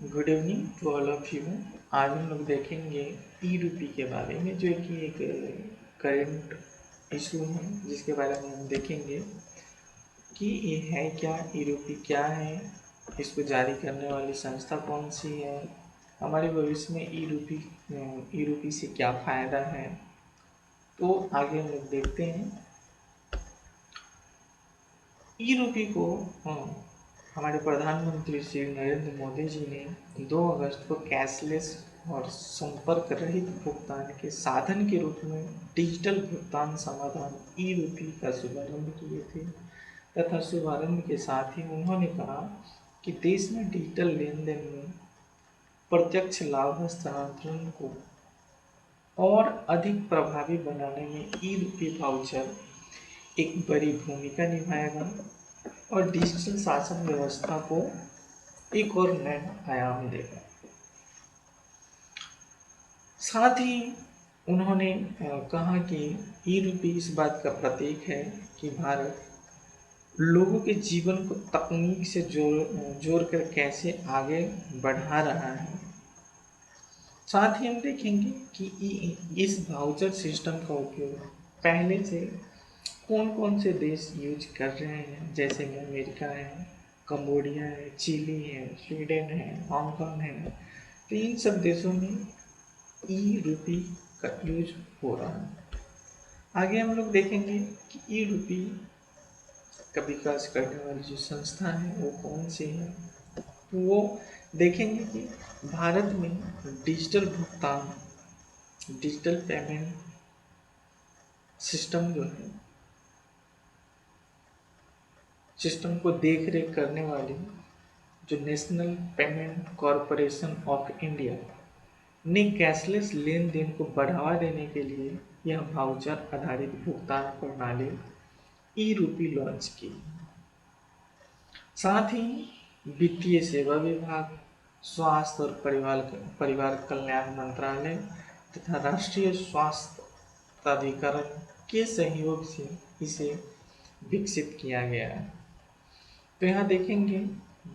Good evening to all of you. आज हम लोग देखेंगे ई रूपी के बारे में, जो कि एक करंट इशू है, जिसके बारे में हम देखेंगे कि ये है क्या, ई रूपी क्या है, इसको जारी करने वाली संस्था कौन सी है, हमारे भविष्य में ई रूपी से क्या फ़ायदा है। तो आगे हम लोग देखते हैं। ई रूपी को हमारे प्रधानमंत्री श्री नरेंद्र मोदी जी ने 2 अगस्त को कैशलेस और संपर्क रहित भुगतान के साधन के रूप में डिजिटल भुगतान समाधान ई रूपी का शुभारंभ किए थे, तथा शुभारंभ के साथ ही उन्होंने कहा कि देश में डिजिटल लेन देन में प्रत्यक्ष लाभ हस्तांतरण को और अधिक प्रभावी बनाने में ई रूपी वाउचर एक बड़ी भूमिका निभाएगा और डिजिटल शासन व्यवस्था को एक और नया आयाम देगा। साथ ही उन्होंने कहा कि ई रूपी इस बात का प्रतीक है कि भारत लोगों के जीवन को तकनीक से जोड़कर कैसे आगे बढ़ा रहा है। साथ ही हम देखेंगे कि इस वाउचर सिस्टम का उपयोग पहले से कौन कौन से देश यूज कर रहे हैं, जैसे कि अमेरिका है, कंबोडिया है, चिली है, स्वीडन है, हांगकांग है। तो इन सब देशों में ई रूपी का यूज हो रहा है। आगे हम लोग देखेंगे कि ई रूपी का विकास करने वाली जो संस्था है वो कौन सी है। तो वो देखेंगे कि भारत में डिजिटल भुगतान, डिजिटल पेमेंट सिस्टम जो है, सिस्टम को देख रेख करने वाली जो national payment corporation of India ने कैशलेस लेन देन को बढ़ावा देने के लिए यह वाउचर आधारित भुगतान प्रणाली ई रूपी लॉन्च की। साथ ही वित्तीय सेवा विभाग, स्वास्थ्य और परिवार कल्याण मंत्रालय तथा राष्ट्रीय स्वास्थ्य प्राधिकरण के सहयोग से इसे विकसित किया गया है। तो यहाँ देखेंगे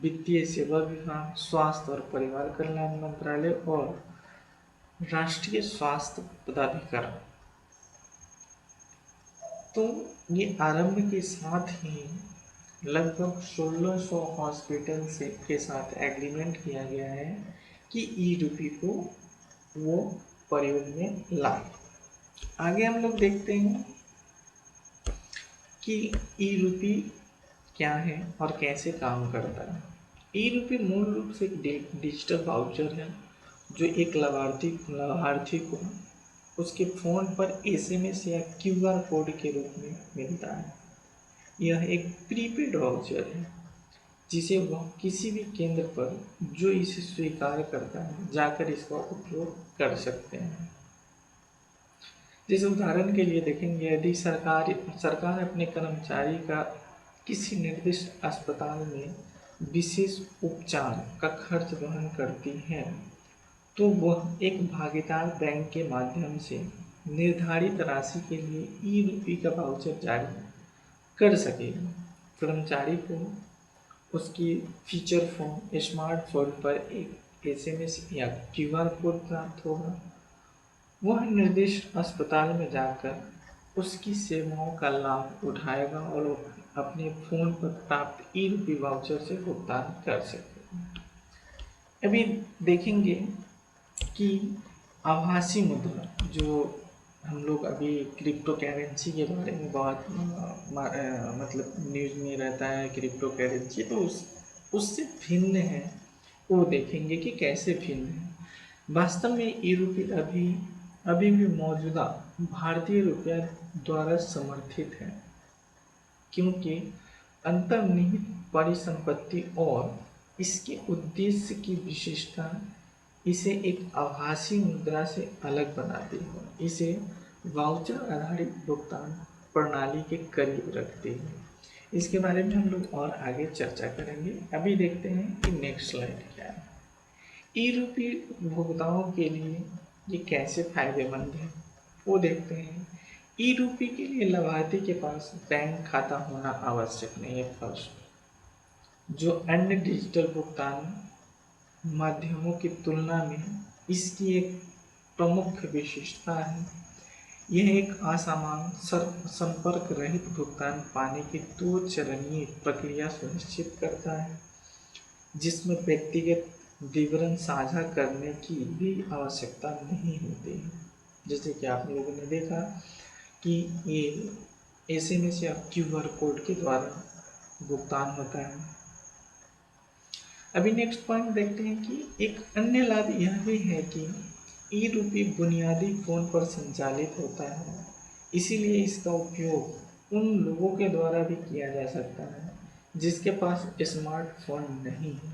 वित्तीय सेवा विभाग, स्वास्थ्य और परिवार कल्याण मंत्रालय और राष्ट्रीय स्वास्थ्य प्राधिकरण। तो ये आरंभ के साथ ही लगभग 1600 हॉस्पिटल से के साथ एग्रीमेंट किया गया है कि ई रूपी को वो प्रयोग में लाए। आगे हम लोग देखते हैं कि ई रूपी क्या है और कैसे काम करता है। ई रूपी मूल रूप से एक डिजिटल वाउचर है जो एक लाभार्थी को उसके फ़ोन पर एसएमएस या क्यूआर कोड के रूप में मिलता है। यह एक प्रीपेड वाउचर है जिसे वह किसी भी केंद्र पर जो इसे स्वीकार करता है जाकर इसका उपयोग कर सकते हैं। जैसे उदाहरण के लिए देखेंगे, यदि सरकार अपने कर्मचारी का किसी निर्दिष्ट अस्पताल में विशेष उपचार का खर्च वहन करती है तो वह एक भागीदार बैंक के माध्यम से निर्धारित राशि के लिए ई रूपी का वाउचर जारी कर सकेगा। कर्मचारी को उसकी फीचर फोन स्मार्टफोन पर एक एसएमएस या क्यूआर कोड प्राप्त होगा। वह निर्दिष्ट अस्पताल में जाकर उसकी सेवाओं का लाभ उठाएगा और अपने फ़ोन पर प्राप्त ई रूपी वाउचर से भुगतान कर सकेगा। अभी देखेंगे कि आभासी मुद्रा, जो हम लोग अभी क्रिप्टो करेंसी के बारे में बहुत मतलब न्यूज़ में रहता है क्रिप्टो करेंसी, तो उससे भिन्न है। वो देखेंगे कि कैसे भिन्न है। वास्तव में ई रूपी अभी अभी भी मौजूदा भारतीय रुपया द्वारा समर्थित है, क्योंकि अंतर्निहित परिसंपत्ति और इसके उद्देश्य की विशेषता इसे एक आभासी मुद्रा से अलग बनाती है, इसे वाउचर आधारित भुगतान प्रणाली के करीब रखती है। इसके बारे में हम लोग और आगे चर्चा करेंगे। अभी देखते हैं कि नेक्स्ट स्लाइड क्या है। ई रूपी उपभोक्ताओं के लिए ये कैसे फायदेमंद है वो देखते हैं। ई रूपी के लिए लाभार्थी के पास बैंक खाता होना आवश्यक नहीं है फर्स्ट, जो अन्य डिजिटल भुगतान माध्यमों की तुलना में इसकी एक प्रमुख विशेषता है। यह एक असमान संपर्क रहित भुगतान पाने की दो चरणीय प्रक्रिया सुनिश्चित करता है, जिसमें व्यक्तिगत विवरण साझा करने की भी आवश्यकता नहीं होती है। जैसे कि आप लोगों ने देखा कि ये एसएमएस या क्यूआर कोड के द्वारा भुगतान होता है। अभी नेक्स्ट पॉइंट देखते हैं कि एक अन्य लाभ यह भी है कि ई रूपी बुनियादी फ़ोन पर संचालित होता है, इसीलिए इसका उपयोग उन लोगों के द्वारा भी किया जा सकता है जिसके पास स्मार्टफोन नहीं है,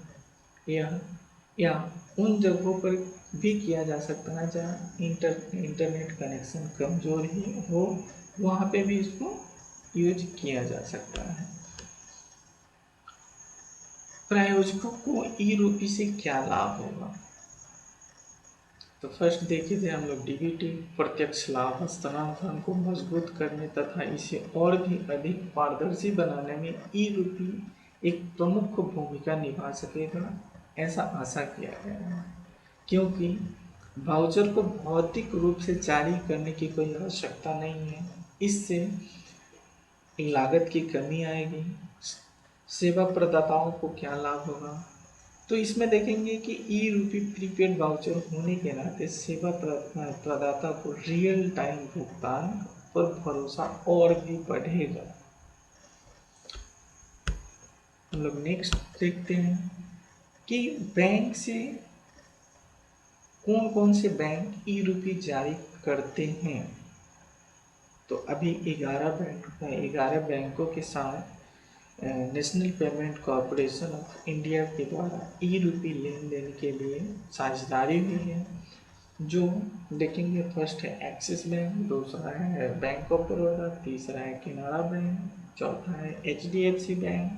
या उन जगहों पर भी किया जा सकता है जहाँ इंटरनेट कनेक्शन कमज़ोर ही हो, वहाँ पे भी इसको यूज किया जा सकता है। प्रायोजकों को ई रूपी से क्या लाभ होगा? तो फर्स्ट देखे थे हम लोग डीबीटी प्रत्यक्ष लाभ हस्तांतरण को मजबूत करने तथा इसे और भी अधिक पारदर्शी बनाने में ई रूपी एक प्रमुख भूमिका निभा सकेगा, ऐसा आशा किया गया है, क्योंकि वाउचर को भौतिक रूप से जारी करने की कोई आवश्यकता नहीं है। इससे लागत की कमी आएगी। सेवा प्रदाताओं को क्या लाभ होगा? तो इसमें देखेंगे कि ई रूपी प्रीपेड वाउचर होने के नाते सेवा प्रदाता को रियल टाइम भुगतान पर भरोसा और भी बढ़ेगा। हम लोग नेक्स्ट देखते हैं कि बैंक से कौन कौन से बैंक ई रूपी जारी करते हैं। तो अभी 11 बैंकों के साथ national payment corporation of India के द्वारा ई रूपी लेन देन के लिए साझेदारी हुई है। जो देखेंगे फर्स्ट है एक्सिस बैंक, दूसरा है बैंक ऑफ बड़ौदा, तीसरा है केनरा बैंक, चौथा है एचडीएफसी बैंक,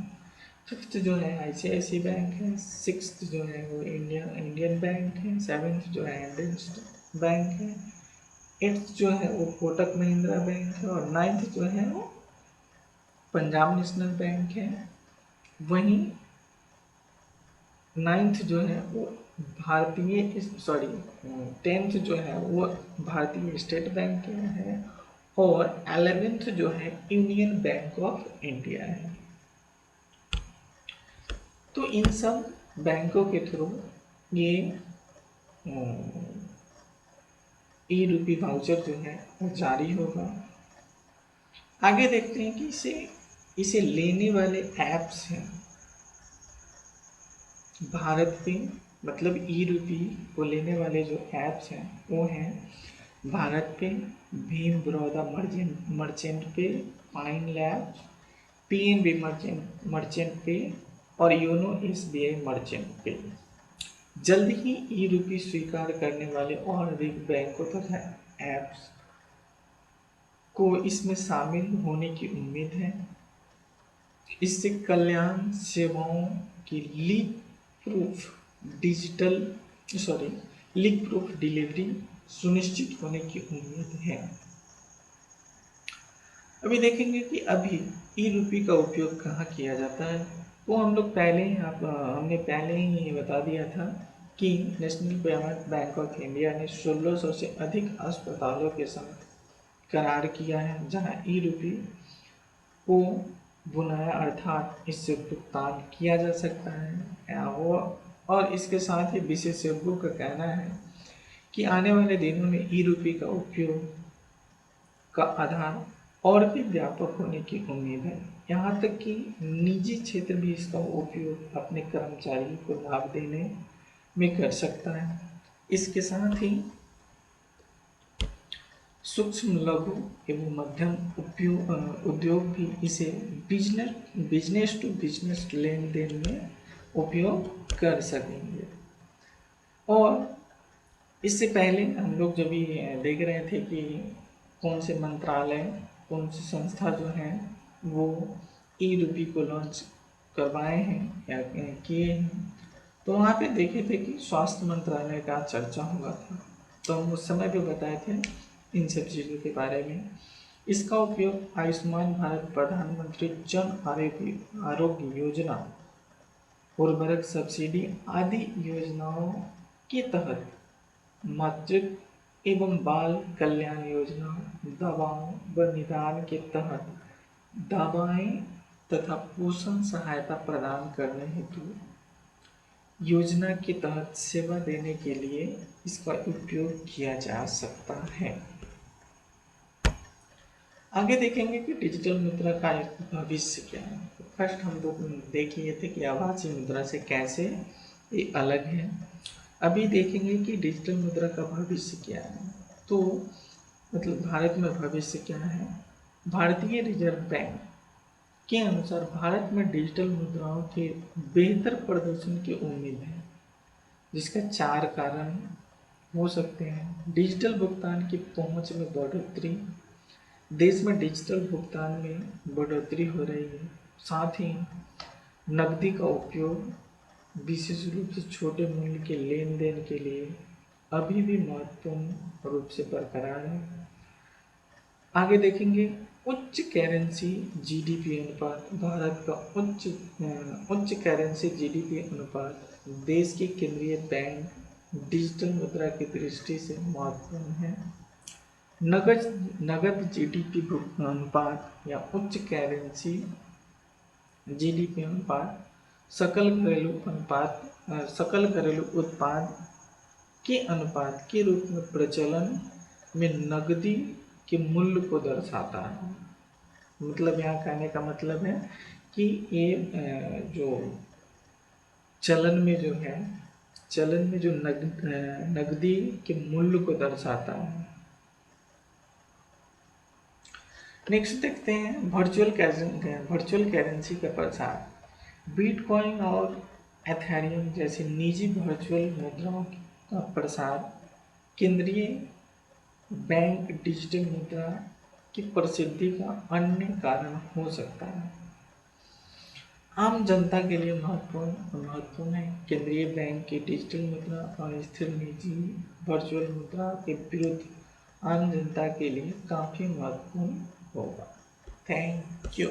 फिफ्थ जो है आईसीआईसी बैंक है, सिक्स्थ जो है वो इंडियन बैंक है, सेवेंथ जो है इंडियन बैंक है, एट्थ जो है वो कोटक महिंद्रा बैंक है और नाइन्थ जो है वो पंजाब नेशनल बैंक है। वहीं नाइन्थ जो है वो भारतीय सॉरी टेंथ जो है वो भारतीय स्टेट बैंक है और 11th जो है यूनियन बैंक ऑफ इंडिया है। तो इन सब बैंकों के थ्रू ये ई रूपी वाउचर जो है वो जारी होगा। आगे देखते हैं कि इसे लेने वाले ऐप्स हैं भारत पे, मतलब ई रूपी को लेने वाले जो ऐप्स हैं वो हैं भारत पे, भीम बड़ौदा मर्चेंट पे, पाइन लैब्स, पीएनबी मर्चेंट पे और योनो एसबीआई मर्चेंट पे। जल्द ही ई रूपी स्वीकार करने वाले और अधिक बैंकों तथा ऐप्स को इसमें शामिल होने की उम्मीद है। इससे कल्याण सेवाओं की लीक प्रूफ डिलीवरी सुनिश्चित होने की उम्मीद है। अभी देखेंगे कि अभी ई रूपी का उपयोग कहाँ किया जाता है। वो हमने पहले ही ये बता दिया था कि national payment bank of India ने 1600 से अधिक अस्पतालों के साथ करार किया है जहां ई रूपी को बुनाया अर्थात इससे भुगतान किया जा सकता है। और इसके साथ ही विशेषज्ञों का कहना है कि आने वाले दिनों में ई रूपी का उपयोग का आधार और भी व्यापक होने की उम्मीद है। यहाँ तक कि निजी क्षेत्र भी इसका उपयोग अपने कर्मचारियों को लाभ देने में कर सकता है। इसके साथ ही सूक्ष्म लघु एवं मध्यम उद्योग भी इसे बिजनेस टू बिजनेस लेन देन में उपयोग कर सकेंगे। और इससे पहले हम लोग जब ये देख रहे थे कि कौन से मंत्रालय, कौन सी संस्था जो है वो ई रूपी को लॉन्च करवाए हैं या किए हैं, तो वहाँ पे देखे थे कि स्वास्थ्य मंत्रालय का चर्चा हुआ था। तो हम उस समय भी बताए थे इन सब चीज़ों के बारे में। इसका उपयोग आयुष्मान भारत प्रधानमंत्री जन आरोग्य योजना उर्वरक सब्सिडी आदि योजनाओं के तहत मातृत्व एवं बाल कल्याण योजना, दवाओं व निदान के तहत दवाएं तथा पोषण सहायता प्रदान करने हेतु योजना के तहत सेवा देने के लिए इसका उपयोग किया जा सकता है। आगे देखेंगे कि डिजिटल मुद्रा का भविष्य क्या है। तो फर्स्ट हम लोग देख लिए थे कि आभासी मुद्रा से कैसे ये अलग है। अभी देखेंगे कि डिजिटल मुद्रा का भविष्य क्या है। तो मतलब भारत में भविष्य क्या है। भारतीय रिजर्व बैंक के अनुसार भारत में डिजिटल मुद्राओं के बेहतर प्रदर्शन की उम्मीद है, जिसका 4 कारण हो सकते हैं। डिजिटल भुगतान की पहुंच में बढ़ोतरी, देश में डिजिटल भुगतान में बढ़ोतरी हो रही है। साथ ही नकदी का उपयोग विशेष रूप से छोटे मूल्य के लेन देन के लिए अभी भी महत्वपूर्ण रूप से बरकरार है। आगे देखेंगे उच्च करेंसी जीडीपी अनुपात। भारत का उच्च करेंसी जीडीपी अनुपात देश के केंद्रीय बैंक डिजिटल मुद्रा की दृष्टि से महत्वपूर्ण है। नगद जीडीपी अनुपात या उच्च करेंसी जीडीपी अनुपात सकल घरेलू उत्पाद के अनुपात के रूप में प्रचलन में नकदी के मूल्य को दर्शाता है। मतलब यहाँ कहने का मतलब है कि ये जो चलन में जो नकदी के मूल्य को दर्शाता है। नेक्स्ट देखते हैं वर्चुअल करेंसी का प्रसार। बिटकॉइन और एथेरियम जैसे निजी वर्चुअल मुद्राओं का प्रसार केंद्रीय बैंक डिजिटल मुद्रा की प्रसिद्धि का अन्य कारण हो सकता है। आम जनता के लिए महत्वपूर्ण है। केंद्रीय बैंक की डिजिटल मुद्रा और स्थिर निजी वर्चुअल मुद्रा के विरुद्ध आम जनता के लिए काफ़ी महत्वपूर्ण होगा। Thank you.